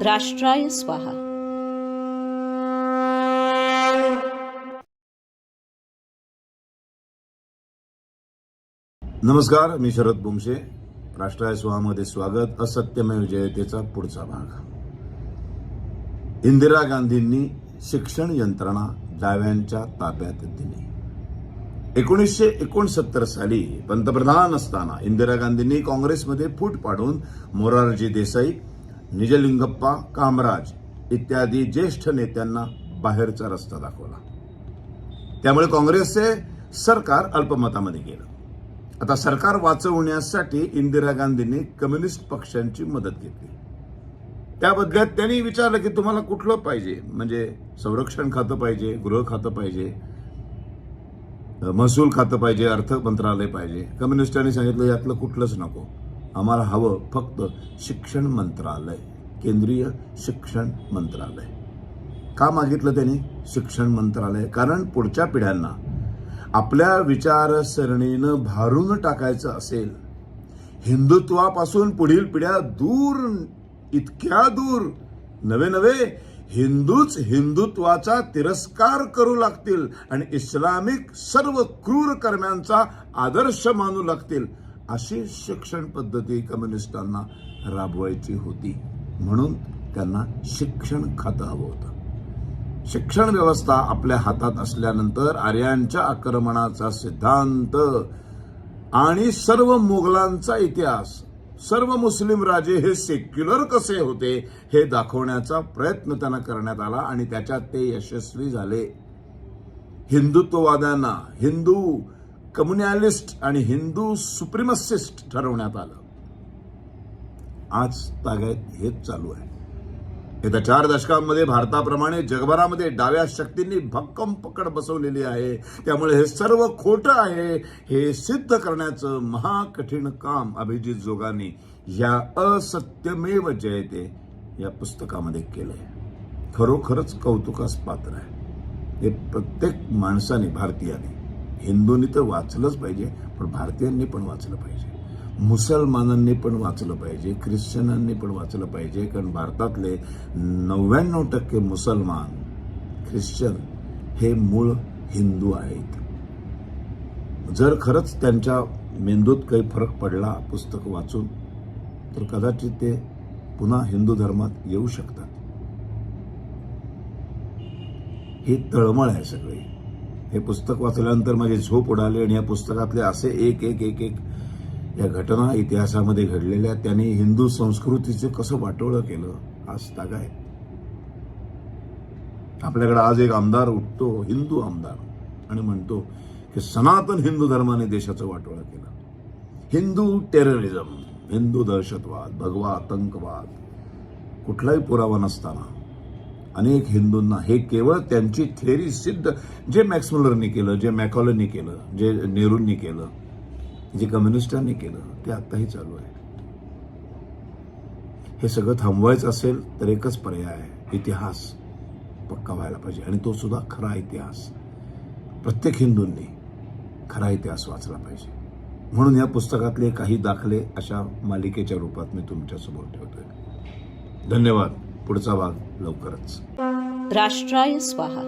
राष्ट्राय स्वाहा. नमस्कार, मी शरद बोमशे. राष्ट्राय स्वाहामध्ये स्वागत. असत्यमेव जयतेचा पुढचा भाग. इंदिरा गांधींनी शिक्षण यंत्रणा डाव्यांच्या ताब्यात दिली. 1969 साली पंतप्रधान असताना इंदिरा गांधींनी काँग्रेसमध्ये फूट पाडून मोरारजी देसाई, निजलिंगप्पा, कामराज इत्यादी ज्येष्ठ नेत्यांना बाहेरचा रस्ता दाखवला. त्यामुळे काँग्रेसचे सरकार अल्पमतामध्ये गेलं. आता सरकार वाचवण्यासाठी इंदिरा गांधींनी कम्युनिस्ट पक्षांची मदत घेतली. त्या बदल्यात त्यांनी विचारलं की तुम्हाला कुठलं पाहिजे, म्हणजे संरक्षण खातं पाहिजे, गृह खातं पाहिजे, महसूल खातं पाहिजे, अर्थ मंत्रालय पाहिजे. कम्युनिस्टांनी सांगितलं यातलं कुठलंच नको, आम्हाला हवं फक्त शिक्षण मंत्रालय, केंद्रीय शिक्षण मंत्रालय. का मागितलं त्यांनी शिक्षण मंत्रालय? कारण पुढच्या पिढ्यांना आपल्या विचारसरणीनं भारून टाकायचं असेल, हिंदुत्वापासून पुढील पिढ्या दूर, इतक्या दूर नवे हिंदूच हिंदुत्वाचा तिरस्कार करू लागतील आणि इस्लामिक सर्व क्रूर कर्म्यांचा आदर्श मानू लागतील, अशी शिक्षण पद्धती कम्युनिस्टांना राबवायची होती. म्हणून त्यांना शिक्षण खातं हवं होतं. शिक्षण व्यवस्था आपल्या हातात असल्यानंतर आर्यांच्या आक्रमणाचा सिद्धांत आणि सर्व मोगलांचा इतिहास, सर्व मुस्लिम राजे हे सेक्युलर कसे होते हे दाखवण्याचा प्रयत्न त्यांना करण्यात आला आणि त्याच्यात ते यशस्वी झाले. हिंदुत्ववाद्यांना हिंदू कम्युनॅलिस्ट आणि हिंदू सुप्रिमसिस्ट ठरवण्यात आलं. आज तागायत हेच चालू आहे. येत्या 4 दशकांमध्ये भारताप्रमाणे जगभरामध्ये डाव्या शक्तींनी भक्कम पकड बसवलेली आहे. त्यामुळे हे सर्व खोटं आहे हे सिद्ध करण्याचं महाकठीण काम अभिजित जोगांनी या असत्यमेव जयते या पुस्तकामध्ये केलंय. खरोखरच कौतुकास पात्र आहे. हे प्रत्येक माणसाने, भारतीयाने, हिंदूंनी तर वाचलंच पाहिजे, पण भारतीयांनी पण वाचलं पाहिजे, मुसलमानांनी पण वाचलं पाहिजे, ख्रिश्चनांनी पण वाचलं पाहिजे. कारण भारतातले 99% मुसलमान, ख्रिश्चन हे मूळ हिंदू आहेत. जर खरंच त्यांच्या मेंदूत काही फरक पडला पुस्तक वाचून, तर कदाचित ते पुन्हा हिंदू धर्मात येऊ शकतात. ही तळमळ आहे सगळी. हे पुस्तक वाचल्यानंतर माझी झोप उडाली आणि या पुस्तकातले असे एक या घटना इतिहासामध्ये घडलेल्या, त्यांनी हिंदू संस्कृतीचं कसं वाटोळं केलं आज तागाय. आपल्याकडे आज एक आमदार उठतो, हिंदू आमदार, आणि म्हणतो की सनातन हिंदू धर्माने देशाचं वाटोळं केलं. हिंदू टेररिझम, हिंदू दहशतवाद, भगवा आतंकवाद, कुठलाही पुरावा नसताना अनेक हिंदूंना, हे केवळ त्यांची थेअरी सिद्ध, जे मॅक्स मुलरनी केलं, जे मॅकॉलनी केलं, जे नेहरूंनी केलं, जे कम्युनिस्टांनी केलं, ते आत्ताही चालू आहे. हे सगळं थांबवायचं असेल तर एकच पर्याय आहे, इतिहास पक्का व्हायला पाहिजे, आणि तो सुद्धा खरा इतिहास. प्रत्येक हिंदूंनी खरा इतिहास वाचला पाहिजे. म्हणून या पुस्तकातले काही दाखले अशा मालिकेच्या रूपात मी तुमच्यासमोर ठेवतोय. धन्यवाद. पुढचा भाग लवकरच. राष्ट्राय स्वाहा.